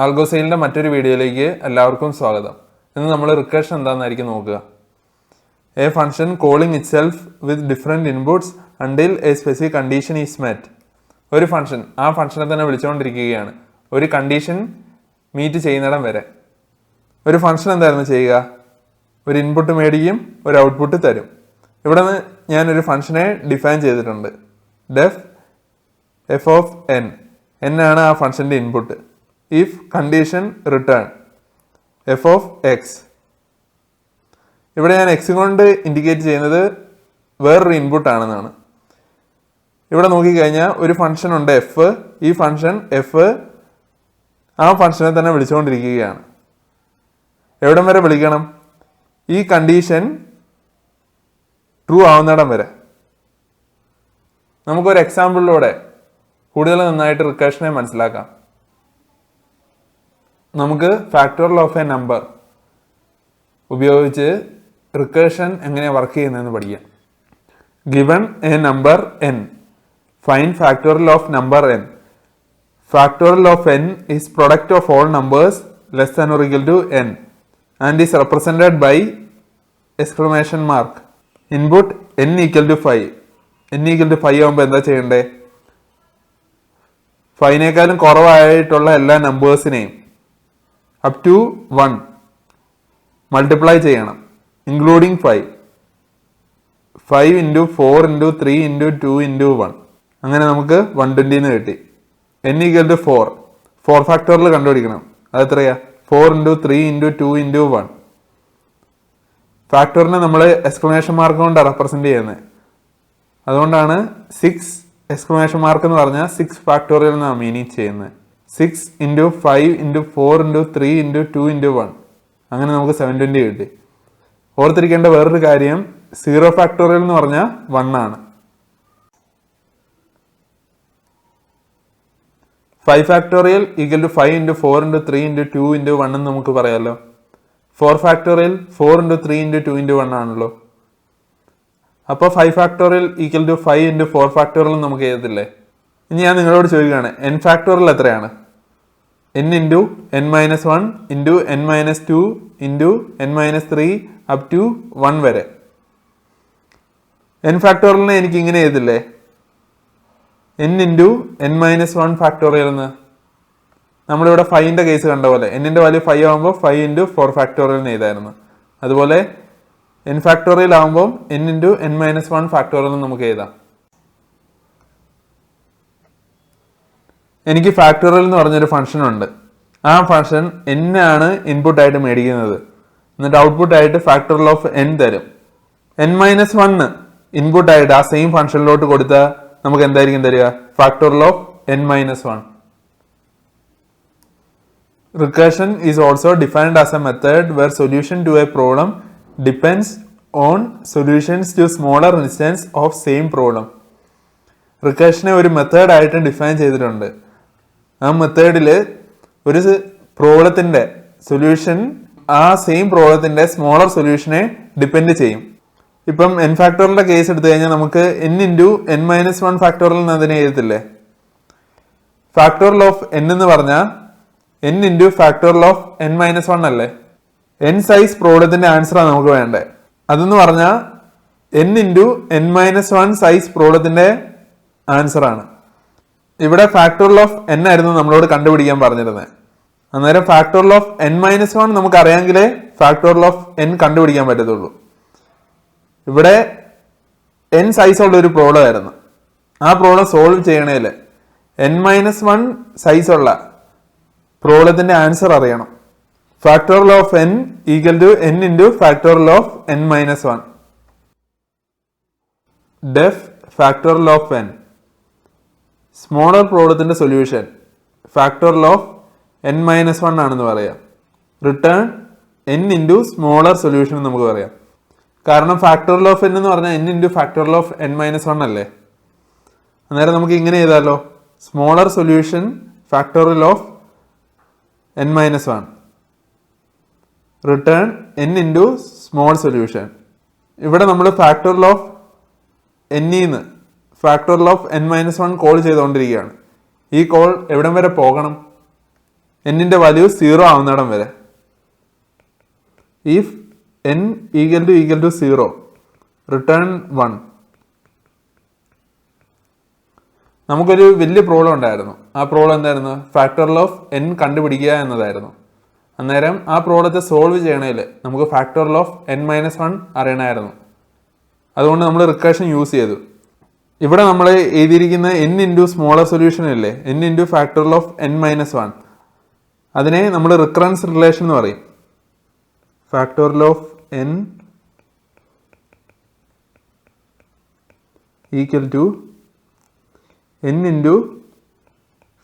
Algosailന്റെ മറ്റൊരു വീഡിയോയിലേക്ക് എല്ലാവർക്കും സ്വാഗതം. ഇന്ന് നമ്മൾ റിക്കർഷൻ എന്താണെന്നായിരിക്കും നോക്കുക. A function calling itself with different inputs until a specific condition is met. ഒരു ഫംഗ്ഷൻ ആ ഫംഗ്ഷനെ തന്നെ വിളിച്ചുകൊണ്ടിരിക്കുകയാണ് ഒരു കണ്ടീഷൻ മീറ്റ് ചെയ്യുന്നിടം വരെ. ഒരു ഫംഗ്ഷൻ എന്തായിരുന്നു ചെയ്യുക? ഒരു ഇൻപുട്ട് മേടിക്കും, ഒരു ഔട്ട്പുട്ട് തരും. ഇവിടെ നിന്ന് ഞാനൊരു ഫംഗ്ഷനെ ഡിഫൈൻ ചെയ്തിട്ടുണ്ട്. def f of n. n ആണ് ആ ഫംഗ്ഷൻ്റെ input. if condition return f of x. ഇവിടെ ഞാൻ x കൊണ്ട് ഇൻഡിക്കേറ്റ് ചെയ്യുന്നത് വേറൊരു ഇൻപുട്ട് ആണെന്നാണ്. ഇവിടെ നോക്കിക്കഴിഞ്ഞാൽ ഒരു ഫംഗ്ഷൻ ഉണ്ട് എഫ്. ഈ ഫംഗ്ഷൻ എഫ് ആ ഫംഗ്ഷനെ തന്നെ വിളിച്ചുകൊണ്ടിരിക്കുകയാണ്. എവിടം വരെ വിളിക്കണം? ഈ കണ്ടീഷൻ ട്രൂ ആവുന്നിടം വരെ. നമുക്കൊരു എക്സാമ്പിളിലൂടെ കൂടുതൽ നന്നായിട്ട് റിക്കർഷനെ മനസ്സിലാക്കാം. നമുക്ക് ഫാക്ടോറിയൽ ഓഫ് എ നമ്പർ ഉപയോഗിച്ച് റിക്കർഷൻ എങ്ങനെ വർക്ക് ചെയ്യുന്നതെന്ന് പഠിക്കാം. Given A number n, find factorial of number n. Factorial of n is product of all numbers less than or equal to n and is represented by exclamation mark. Input n equal to 5. n equal to 5 ആകുമ്പോൾ എന്താ ചെയ്യണ്ടേ? 5നേക്കാളും കുറവായിട്ടുള്ള എല്ലാ നമ്പേഴ്സിനെയും up to 1 multiply ചെയ്യണം, including 5. 5 into 4 into 3 into 2 into 1. അങ്ങനെ നമുക്ക് 120 എന്ന് കിട്ടി. n equal to 4. 4 factorial കണ്ടുപിടിക്കണം. അത് എത്രയാ? 4 into 3 into 2 into 1. ഫാക്ടോറിനെ നമ്മൾ എക്സ്ക്ലമേഷൻ മാർക്ക് കൊണ്ട് റെപ്രസെന്റ് ചെയ്യുന്നത്. അതുകൊണ്ടാണ് 6 എക്സ്ക്ലമേഷൻ മാർക്ക് എന്ന് പറഞ്ഞാൽ 6 ഫാക്ടോറിയൽ എന്നാണ് മീനിങ് ചെയ്യുന്നത്. 6 into 5 into 4 into 3 into 2 into 1. അങ്ങനെ നമുക്ക് 720 കിട്ടി. ഓർത്തിരിക്കേണ്ട വേറൊരു കാര്യം, 0 ഫാക്ടോറിയൽ എന്ന് പറഞ്ഞാൽ 1 ആണ്. 5 factorial equal to 5 into 4 into 3 into 2 into 1 എന്ന് നമുക്ക് പറയാമല്ലോ. 4 ഫാക്ടോറിയൽ 4 into 3 into 2 into 1 ആണല്ലോ. അപ്പോൾ 5 factorial equal to 5 into 4 factorial നമുക്ക് എഴുതത്തില്ലേ? ഇനി ഞാൻ നിങ്ങളോട് ചോദിക്കുകയാണ്, n ഫാക്ടോറിയൽ എത്രയാണ്? n into n minus 1 into n minus 2 into n minus 3 up to 1 വരെ. n ഫാക്ടോറിയലിനെ എനിക്ക് ഇങ്ങനെ എഴുതില്ലേ? n into n minus 1 factorial എന്ന്. നമ്മളിവിടെ 5ന്റെ കേസ് കണ്ട പോലെ n-ന്റെ വാല്യൂ 5 ആകുമ്പോൾ 5 into 4 ഫാക്ടോറിയൽ എഴുതായിരുന്നു. അതുപോലെ n ഫാക്ടോറിയൽ ആകുമ്പോൾ n into n minus 1 factorial നമുക്ക് എഴുതാം. എനിക്ക് ഫാക്ടോറിയൽ എന്ന് പറഞ്ഞൊരു ഫംഗ്ഷൻ ഉണ്ട്. ആ ഫംഗ്ഷൻ n ആണ് ഇൻപുട്ട് ആയിട്ട് മേടിക്കുന്നത്. എന്നിട്ട് ഔട്ട്പുട്ട് ആയിട്ട് ഫാക്ടോറിയൽ ഓഫ് n തരും. n-1 ഇൻപുട്ട് ആയിട്ട് ആ സെയിം ഫംഗ്ഷനിലോട്ട് കൊടുത്താൽ നമുക്ക് എന്തായിരിക്കും തരിക? Factorial of n-1. Recursion is also defined as a method where solution to a problem depends on solutions to smaller instance of same problem. റിക്കർഷനെ ഒരു method ആയിട്ട് define ചെയ്തിട്ടുണ്ട്. ആ മെത്തേഡിൽ ഒരു പ്രോബ്ലത്തിന്റെ സൊല്യൂഷൻ ആ സെയിം പ്രോബ്ലത്തിന്റെ സ്മോളർ സൊല്യൂഷനെ ഡിപ്പെൻഡ് ചെയ്യും. ഇപ്പം n ഫാക്ടോറിയലിന്റെ കേസ് എടുത്തു കഴിഞ്ഞാൽ നമുക്ക് n into n-1 ഫാക്ടോറിയൽ എന്ന് അതിനെ എഴുതത്തില്ലേ? ഫാക്ടോറിയൽ ഓഫ് n എന്ന് പറഞ്ഞാൽ n into factorial of n-1 അല്ലേ? n സൈസ് പ്രോബ്ലത്തിന്റെ ആൻസറാണ് നമുക്ക് വേണ്ടത്. അതെന്ന് പറഞ്ഞാൽ n into n-1 സൈസ് പ്രോബ്ലത്തിന്റെ ആൻസർ ആണ്. ഇവിടെ ഫാക്ടോറിയൽ ഓഫ് n ആയിരുന്നു നമ്മളോട് കണ്ടുപിടിക്കാൻ പറഞ്ഞിരുന്നത്. അന്നേരം ഫാക്ടോറിയൽ ഓഫ് n-1 നമുക്ക് അറിയാമെങ്കിലേ ഫാക്ടോറിയൽ ഓഫ് n കണ്ടുപിടിക്കാൻ പറ്റത്തുള്ളൂ. ഇവിടെ n സൈസ് ഉള്ള ഒരു പ്രോബ്ലം ആയിരുന്നു. ആ പ്രോബ്ലം സോൾവ് ചെയ്യണേല് n-1 സൈസ് ഉള്ള പ്രോബ്ലത്തിന്റെ ആൻസർ അറിയണം. Factorial of n equal to n into factorial of n-1. def factorial of n. Smaller പ്രോബ്ലത്തിന്റെ സൊല്യൂഷൻ ഫാക്ടോറിയൽ ഓഫ് n-1 ആണെന്ന് പറയാം. Return n into smaller solution നമുക്ക് പറയാം. കാരണം ഫാക്ടോറിയൽ ഓഫ് n എന്ന് പറഞ്ഞാൽ n into factorial of n-1 അല്ലേ? അന്നേരം നമുക്ക് ഇങ്ങനെ ചെയ്താലോ? Smaller solution factorial of n-1 return n into small solution. ഇവിടെ നമ്മൾ factorial of n factorial of n-1 call ചെയ്തുകൊണ്ടിരിക്കുകയാണ്. ഈ കോൾ എവിടം വരെ പോകണം? എന്നിൻ്റെ വാല്യൂ 0 ആവുന്നിടം വരെ. If n equal to 0 return 1. നമുക്കൊരു വലിയ പ്രോബ്ലം ഉണ്ടായിരുന്നു. ആ പ്രോബ്ലം എന്തായിരുന്നു? ഫാക്ടോറിയൽ ഓഫ് n കണ്ടുപിടിക്കുക എന്നതായിരുന്നു. അന്നേരം ആ പ്രോബ്ലത്തെ സോൾവ് ചെയ്യണേൽ നമുക്ക് ഫാക്ടോറിയൽ ഓഫ് n-1 അറിയണമായിരുന്നു. അതുകൊണ്ട് നമ്മൾ റിക്കർഷൻ യൂസ് ചെയ്തു. ഇവിടെ നമ്മൾ എഴുതിയിരിക്കുന്ന n ഇൻറ്റു സ്മോളർ സൊല്യൂഷൻ ഇല്ലേ, n into factorial of n-1, അതിനെ നമ്മൾ റിക്കറൻസ് റിലേഷൻ എന്ന് പറയും. Factorial of n equal to n into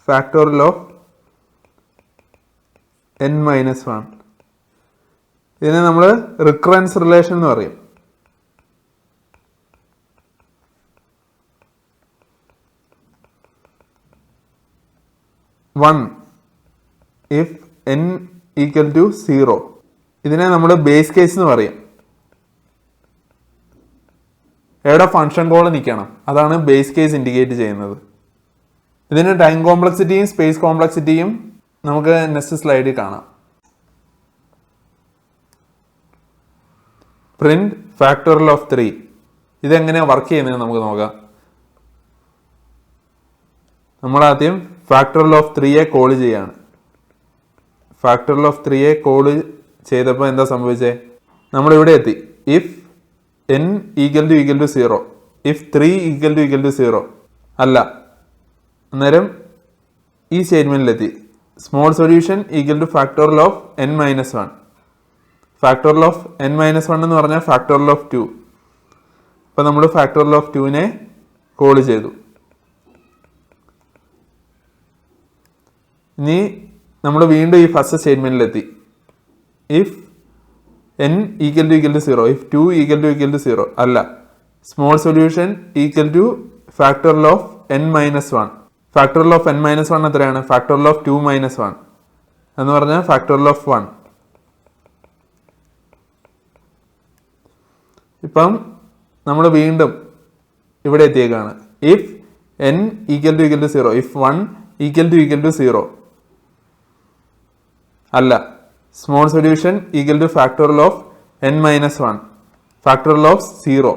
factorial of n-1. ഇതിനെ നമ്മൾ റിക്കറൻസ് റിലേഷൻ എന്ന് പറയും. ഇഫ് n ഈക്വൽ ടു 0, ഇതിനെ നമ്മൾ ബേസ് കേസ് എന്ന് പറയും. എവിടെ ഫംഗ്ഷൻ കോൾ നിൽക്കണം, അതാണ് ബേസ് കേസ് ഇൻഡിക്കേറ്റ് ചെയ്യുന്നത്. ഇതിന് ടൈം കോംപ്ലക്സിറ്റിയും സ്പേസ് കോംപ്ലക്സിറ്റിയും നമുക്ക് നെക്സ്റ്റ് സ്ലൈഡിൽ കാണാം. Print factorial of 3. ഇതെങ്ങനെയാണ് വർക്ക് ചെയ്യുന്നത് നമുക്ക് നോക്കാം. നമ്മളാദ്യം ഫാക്ടോറിയൽ ഓഫ് 3യെ കോൾ ചെയ്യാണ്. ഫാക്ടോറിയൽ ഓഫ് 3യെ കോൾ ചെയ്തപ്പോൾ എന്താ സംഭവിച്ചേ? നമ്മളിവിടെ എത്തി. If n equal to 0, if 3 equal to 0 അല്ല, അന്നേരം ഈ സ്റ്റേറ്റ്മെന്റിലെത്തി. Small solution equal to factorial of n-1. Factorial of n-1 എന്ന് പറഞ്ഞാൽ ഫാക്ടോറിയൽ ഓഫ് 2. അപ്പം നമ്മൾ ഫാക്ടോറിയൽ ഓഫ് 2നെ കോൾ ചെയ്തു. ഇനി നമ്മൾ വീണ്ടും ഈ ഫസ്റ്റ് സ്റ്റേറ്റ്മെന്റിലെത്തി. If n equal to 0, if 2 equal to 0 അല്ല, small solution equal to factorial of n-1. Factorial of n-1 എത്രയാണ്? ഫാക്ടോറിയൽ ഓഫ് 2-1 എന്ന് പറഞ്ഞാൽ ഫാക്ടോറിയൽ ഓഫ് 1. ഇപ്പം നമ്മൾ വീണ്ടും ഇവിടെ എത്തിയേക്കാണ്. If n equal to 0, if 1 equal to 0 അല്ല, small solution equal to factorial of n-1, factorial of 0.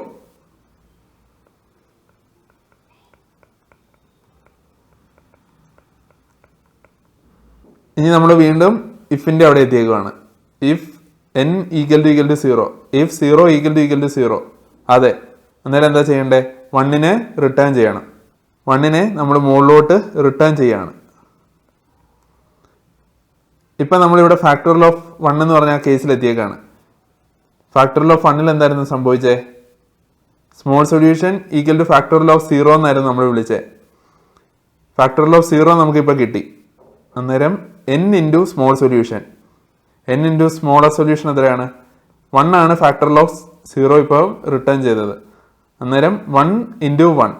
ഇനി നമ്മൾ വീണ്ടും ഇഫിന്റെ അവിടെ എത്തിയേക്കുവാണ്. If n equal to 0, if 0 equal to 0 അതെ, അന്നേരം എന്താ ചെയ്യണ്ടേ? 1നെ റിട്ടേൺ ചെയ്യണം. 1നെ നമ്മൾ മുകളിലോട്ട് റിട്ടേൺ ചെയ്യാണ്. ഇപ്പം നമ്മളിവിടെ ഫാക്ടോറിയൽ ഓഫ് 1 എന്ന് പറഞ്ഞ ആ കേസിൽ എത്തിയേക്കാണ്. ഫാക്ടോറിയൽ ഓഫ് 1ൽ എന്തായിരുന്നു സംഭവിച്ചേ? Small solution equal to factorial of 0 എന്നായിരുന്നു നമ്മൾ വിളിച്ചേ. ഫാക്ടോറിയൽ ഓഫ് 0 നമുക്കിപ്പോൾ കിട്ടി. അന്നേരം n into small solution, n into smaller solution എത്രയാണ്? 1 ആണ് ഫാക്ടോറിയൽ ഓഫ് 0 ഇപ്പോൾ റിട്ടേൺ ചെയ്തത്. അന്നേരം 1 ഇൻറ്റു 1,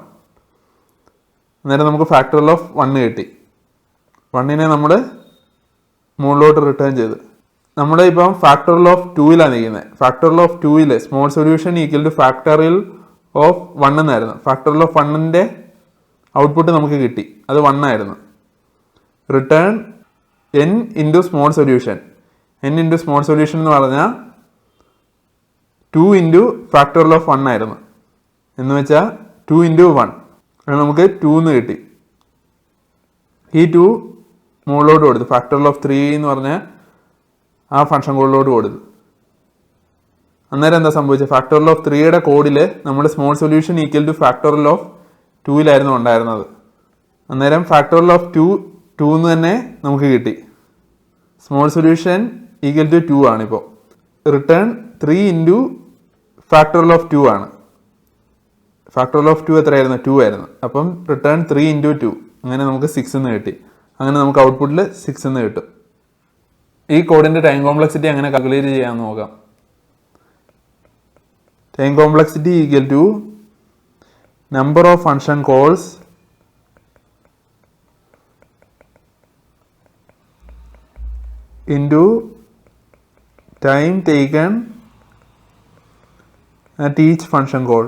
അന്നേരം നമുക്ക് ഫാക്ടോറിയൽ ഓഫ് 1 കിട്ടി. 1നെ നമ്മൾ മുകളിലോട്ട് റിട്ടേൺ ചെയ്ത്. നമ്മൾ ഇപ്പം ഫാക്ടോറിയൽ ഓഫ് 2ലാണ് നിൽക്കുന്നത്. ഫാക്ടോറിയൽ ഓഫ് 2ൽ small solution equal to factorial of 1 എന്നായിരുന്നു. ഫാക്ടോറിയൽ ഓഫ് 1ന്റെ ഔട്ട്പുട്ട് നമുക്ക് കിട്ടി, അത് 1 ആയിരുന്നു. Return n into small solution, n into small solution എന്ന് പറഞ്ഞാൽ 2 ഇൻറ്റു ഫാക്ടോറിയൽ ഓഫ് 1 ആയിരുന്നു. എന്ന് വെച്ചാൽ 2 ഇൻറ്റു 1, അത് നമുക്ക് 2 എന്ന് കിട്ടി. ഈ 2 മുകളിലോട്ട് കൊടുത്തു. ഫാക്ടോറിയൽ ഓഫ് 3 എന്ന് പറഞ്ഞാൽ ആ ഫംഗ്ഷൻ കോഡിലോട്ട് കൊടുത്തു. അന്നേരം എന്താ സംഭവിച്ചത്? ഫാക്ടോറിയൽ ഓഫ് 3യുടെ കോഡിൽ നമ്മൾ small solution equal to factorial of 2ലായിരുന്നു ഉണ്ടായിരുന്നത്. അന്നേരം ഫാക്ടോറിയൽ ഓഫ് 2 എന്ന് തന്നെ നമുക്ക് കിട്ടി. സ്മോൾ സൊല്യൂഷൻ ഈക്വൽ ടു 2 ആണിപ്പോൾ. റിട്ടേൺ 3 ഇൻറ്റു ഫാക്ടോറിയൽ ഓഫ് 2 ആണ്. ഫാക്ടോറിയൽ ഓഫ് 2 എത്രയായിരുന്നു? 2 ആയിരുന്നു. അപ്പം റിട്ടേൺ 3 ഇൻറ്റു 2, അങ്ങനെ നമുക്ക് 6 എന്ന് കിട്ടി. അങ്ങനെ നമുക്ക് ഔട്ട്പുട്ടിൽ 6 എന്ന് കിട്ടും. ഈ കോഡിന്റെ ടൈം കോംപ്ലക്സിറ്റി എങ്ങനെ കാൽക്കുലേറ്റ് ചെയ്യാമെന്ന് നോക്കാം. Time complexity equal to number of function calls into time taken at each function call.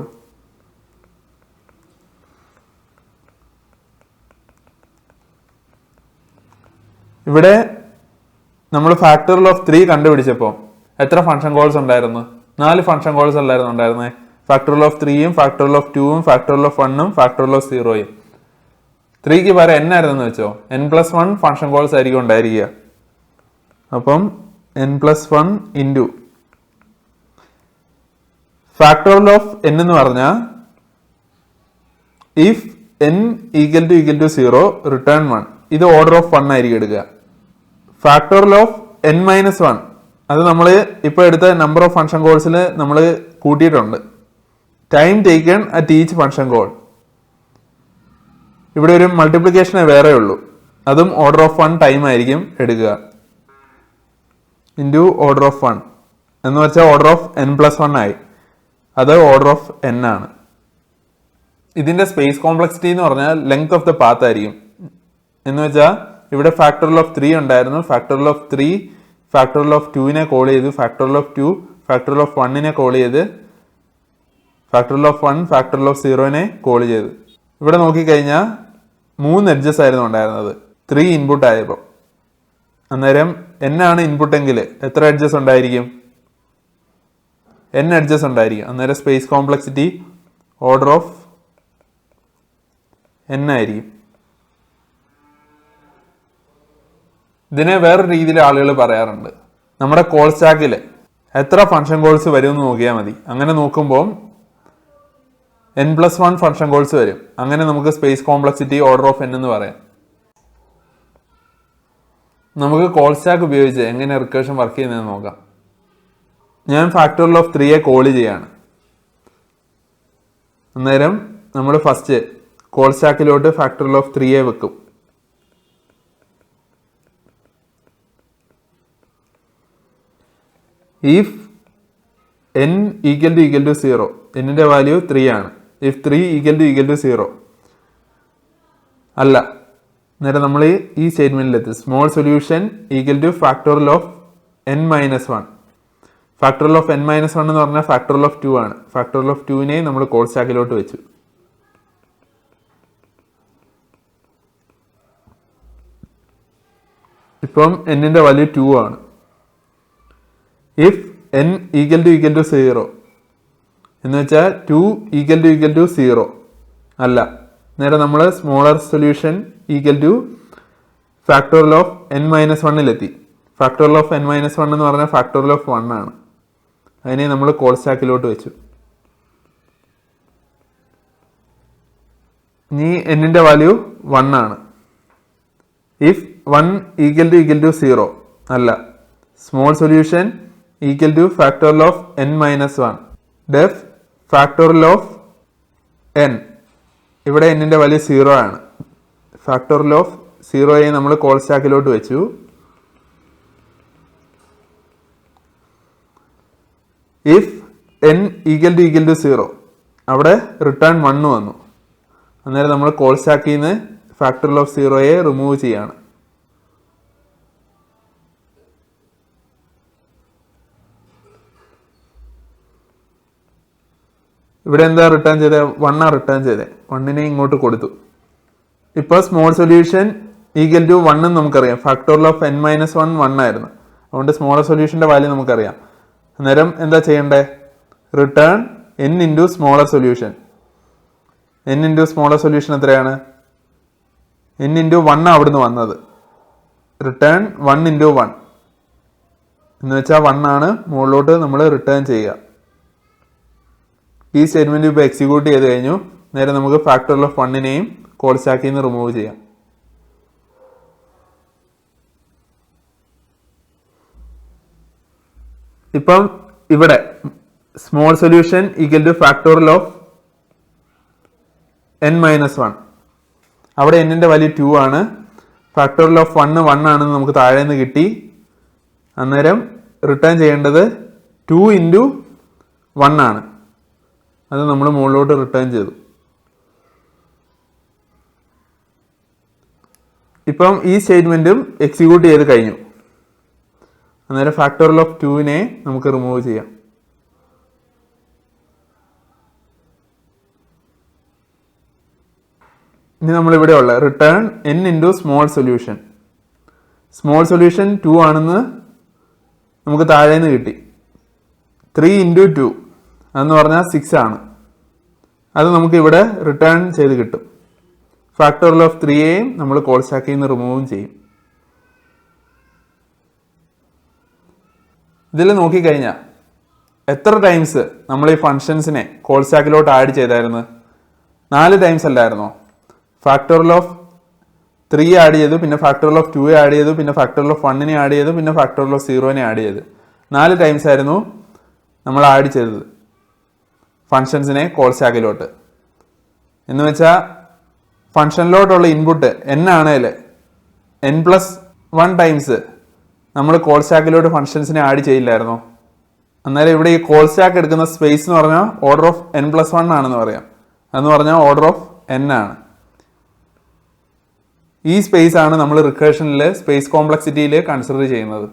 ഇവിടെ നമ്മൾ ഫാക്ടോറിയൽ ഓഫ് 3 കണ്ടുപിടിച്ചപ്പോൾ എത്ര ഫംഗ്ഷൻ കോൾസ് ഉണ്ടായിരുന്നു? 4 ഫംഗ്ഷൻ കോൾസ് അല്ലായിരുന്നു ഉണ്ടായിരുന്നത്. ഫാക്ടോറിയൽ ഓഫ് 3യും ഫാക്ടോറിയൽ ഓഫ് 2ഉം ഫാക്ടോറിയൽ ഓഫ് 1ഉം ഫാക്ടോറിയൽ ഓഫ് 0യും. 3ക്ക് പകരം n ആയിരുന്നെന്ന് വെച്ചോ, n+1 ഫംഗ്ഷൻ കോൾസ് ആയിരിക്കും ഉണ്ടായിരിക്കുക. അപ്പം n+1 into factorial of n എന്ന് പറഞ്ഞാൽ ഇഫ് n = 0 റിട്ടേൺ 1. ഇത് ഓർഡർ ഓഫ് 1 ആയിരിക്കും എടുക്കുക. ഫാക്ടോറിയൽ ഓഫ് n-1 അത് നമ്മൾ ഇപ്പോൾ എടുത്ത നമ്പർ ഓഫ് ഫംഗ്ഷൻ കോൾസിൽ നമ്മൾ കൂട്ടിയിട്ടുണ്ട്. Time taken at each function call. ഇവിടെ ഒരു മൾട്ടിപ്ലിക്കേഷനെ വേറെ ഉള്ളൂ, അതും ഓർഡർ ഓഫ് 1 ടൈം ആയിരിക്കും എടുക്കുക. ഇൻറ്റു ഓർഡർ ഓഫ് 1 എന്ന് വെച്ചാൽ ഓർഡർ ഓഫ് n+1 ആയി. അത് ഓർഡർ ഓഫ് n ആണ്. ഇതിന്റെ സ്പേസ് കോംപ്ലക്സിറ്റി എന്ന് പറഞ്ഞാൽ ലെങ്ത് ഓഫ് ദ പാത്ത് ആയിരിക്കും. എന്ന് വെച്ചാൽ ഇവിടെ ഫാക്ടോറിയൽ ഓഫ് 3 ഉണ്ടായിരുന്നു. ഫാക്ടോറിയൽ ഓഫ് 3 ഫാക്ടോറിയൽ ഓഫ് 2നെ കോൾ ചെയ്തു. ഫാക്ടോറിയൽ ഓഫ് 2 ഫാക്ടോറിയൽ ഓഫ് 1നെ കോൾ ചെയ്ത്. ഫാക്ടോറിയൽ ഓഫ് 1 ഫാക്ടോറിയൽ ഓഫ് 0നെ കോൾ ചെയ്തു. ഇവിടെ നോക്കിക്കഴിഞ്ഞാൽ 3 എഡ്ജസ് ആയിരുന്നു ഉണ്ടായിരുന്നത് 3 ഇൻപുട്ട് ആയപ്പോൾ. അന്നേരം n ആണ് ഇൻപുട്ട് എങ്കിൽ എത്ര എഡ്ജസ് ഉണ്ടായിരിക്കും? n എഡ്ജസ് ഉണ്ടായിരിക്കും. അന്നേരം space complexity order of n ആയിരിക്കും. ഇതിനെ വേറൊരു രീതിയിൽ ആളുകൾ പറയാറുണ്ട്. നമ്മുടെ കോൾ സ്റ്റാക്കിൽ എത്ര ഫംഗ്ഷൻ കോൾസ് വരുമെന്ന് നോക്കിയാൽ മതി. അങ്ങനെ നോക്കുമ്പോൾ n+1 ഫംഗ്ഷൻ കോൾസ് വരും. അങ്ങനെ നമുക്ക് space complexity order of n എന്ന് പറയാം. നമുക്ക് കോൾ സ്റ്റാക്ക് ഉപയോഗിച്ച് എങ്ങനെ റിക്കർഷൻ വർക്ക് ചെയ്യുന്നതെന്ന് നോക്കാം. ഞാൻ ഫാക്ടോറിയൽ ഓഫ് 3യെ കോൾ ചെയ്യാണ്. അന്നേരം നമ്മൾ ഫസ്റ്റ് കോൾ സ്റ്റാക്കിലോട്ട് ഫാക്ടോറിയൽ ഓഫ് 3യെ വെക്കും. ഇഫ് n = 0 എന്നിന്റെ വാല്യൂ 3 ആണ്. ഇഫ് 3 = 0 അല്ല, അന്നേരം നമ്മൾ ഈ സ്റ്റേറ്റ്മെന്റിലെത്തി small solution = factorial of n-1. Factorial of n-1 എന്ന് പറഞ്ഞാൽ ഫാക്ടോറിയൽ ഓഫ് 2 ആണ്. ഫാക്ടോറിയൽ ഓഫ് 2നെ നമ്മൾ കോൾ സ്റ്റാക്കിലോട്ട് വെച്ചു. ഇപ്പം n-ന്റെ വാല്യൂ 2 ആണ്. ഇഫ് n = 0 എന്ന് വെച്ചാൽ 2 = 0 അല്ല, നേരെ നമ്മൾ smaller solution factorial of n-1 factorial of n-1 എന്ന് പറഞ്ഞാൽ ഫാക്ടോറിയൽ ഓഫ് 1 ആണ്. അതിനെ നമ്മൾ കോൾ സ്റ്റാക്കിലോട്ട് വെച്ചു. ഇനി n-ന്റെ വാല്യൂ 1 ആണ്. ഇഫ് 1 = 0 അല്ല, small solution factorial of n-1 def factorial of n. ഇവിടെ n-ന്റെ വാല്യൂ 0 ആണ്. ഫാക്ടോറിയൽ ഓഫ് 0യെ നമ്മൾ കോൾ സ്റ്റാക്കിലോട്ട് വെച്ചു. ഇഫ് n = 0 അവിടെ റിട്ടേൺ 1 വന്നു. അന്നേരം നമ്മൾ കോൾ സ്റ്റാക്കിൽ നിന്ന് ഫാക്ടോറിയൽ ഓഫ് 0യെ റിമൂവ് ചെയ്യാണ്. ഇവിടെ എന്താ റിട്ടേൺ ചെയ്തത്? 1 ആ റിട്ടേൺ ചെയ്തത്. 1നെ ഇങ്ങോട്ട് കൊടുത്തു. ഇപ്പോൾ സ്മോൾ സൊല്യൂഷൻ = 1 എന്ന് നമുക്കറിയാം. ഫാക്ടോറിയൽ ഓഫ് n-1 1 ആയിരുന്നു. അതുകൊണ്ട് സ്മോളർ സൊല്യൂഷന്റെ വാല്യൂ നമുക്കറിയാം. അന്നേരം എന്താ ചെയ്യണ്ടേ? Return n into smaller solution. n into smaller solution എത്രയാണ്? n ഇൻറ്റു 1 അവിടുന്ന് വന്നത്. റിട്ടേൺ 1 ഇൻറ്റു 1 എന്ന് വെച്ചാൽ 1 ആണ് മുകളിലോട്ട് നമ്മൾ റിട്ടേൺ ചെയ്യുക. ഈ സ്റ്റേറ്റ്മെന്റ് ഇപ്പോൾ എക്സിക്യൂട്ട് ചെയ്ത് കഴിഞ്ഞു. നേരെ നമുക്ക് ഫാക്ടോറിയൽ ഓഫ് 1നെയും കോൾ സ്റ്റാക്കിൽ നിന്ന് റിമൂവ് ചെയ്യാം. ഇപ്പം ഇവിടെ small solution factorial of n-1 അവിടെ n-ന്റെ വാല്യൂ 2 ആണ്. ഫാക്ടോറിയൽ ഓഫ് 1 1 ആണെന്ന് നമുക്ക് താഴെ നിന്ന് കിട്ടി. അന്നേരം റിട്ടേൺ ചെയ്യേണ്ടത് 2 ഇൻറ്റു 1 ആണ്. അത് നമ്മൾ മുകളിലോട്ട് റിട്ടേൺ ചെയ്തു. ഇപ്പം ഈ സ്റ്റേറ്റ്മെന്റും എക്സിക്യൂട്ട് ചെയ്ത് കഴിഞ്ഞു. അന്നേരം ഫാക്ടോറിയൽ ഓഫ് 2നെ നമുക്ക് റിമൂവ് ചെയ്യാം. ഇനി നമ്മളിവിടെ ഉള്ള return n into small solution. Small solution 2 ആണെന്ന് നമുക്ക് താഴെ നിന്ന് കിട്ടി. 3 ഇൻറ്റു 2 എന്ന് പറഞ്ഞാൽ 6 ആണ്. അത് നമുക്ക് ഇവിടെ റിട്ടേൺ ചെയ്ത് കിട്ടും. ഫാക്ടോറിയൽ ഓഫ് 3യെയും നമ്മൾ കോൾ സ്റ്റാക്കിൽ നിന്ന് റിമൂവും ചെയ്യും. ഇതിൽ നോക്കിക്കഴിഞ്ഞാൽ എത്ര ടൈംസ് നമ്മൾ ഈ ഫങ്ഷൻസിനെ കോൾ സ്റ്റാക്കിലോട്ട് ആഡ് ചെയ്തായിരുന്നു? 4 ടൈംസ് അല്ലായിരുന്നോ? ഫാക്ടോറിയൽ ഓഫ് 3 ആഡ് ചെയ്തു, പിന്നെ ഫാക്ടോറിയൽ ഓഫ് 2 ആഡ് ചെയ്തു, പിന്നെ ഫാക്ടോറിയൽ ഓഫ് 1 ആഡ് ചെയ്തു, പിന്നെ ഫാക്ടോറിയൽ ഓഫ് 0 ആഡ് ചെയ്തു. 4 ടൈംസ് ആയിരുന്നു നമ്മൾ ആഡ് ചെയ്തത് ഫങ്ഷൻസിനെ കോൾ സ്റ്റാക്കിലോട്ട്. എന്ന് വെച്ചാൽ ഫങ്ഷനിലോട്ടുള്ള ഇൻപുട്ട് n ആണേൽ n+1 ടൈംസ് നമ്മൾ കോൾ സ്റ്റാക്കിലോട്ട് ഫങ്ഷൻസിനെ ആഡ് ചെയ്യില്ലായിരുന്നോ? അന്നേരം ഇവിടെ ഈ കോൾ സ്റ്റാക്ക് എടുക്കുന്ന സ്പേസ് എന്ന് പറഞ്ഞാൽ ഓർഡർ ഓഫ് n+1 ആണെന്ന് പറയാം. എന്ന് പറഞ്ഞാൽ ഓർഡർ ഓഫ് n ആണ്. ഈ സ്പേസ് ആണ് നമ്മൾ റിക്കേഷനിൽ സ്പേസ് കോംപ്ലക്സിറ്റിയിൽ കൺസിഡർ ചെയ്യുന്നത്.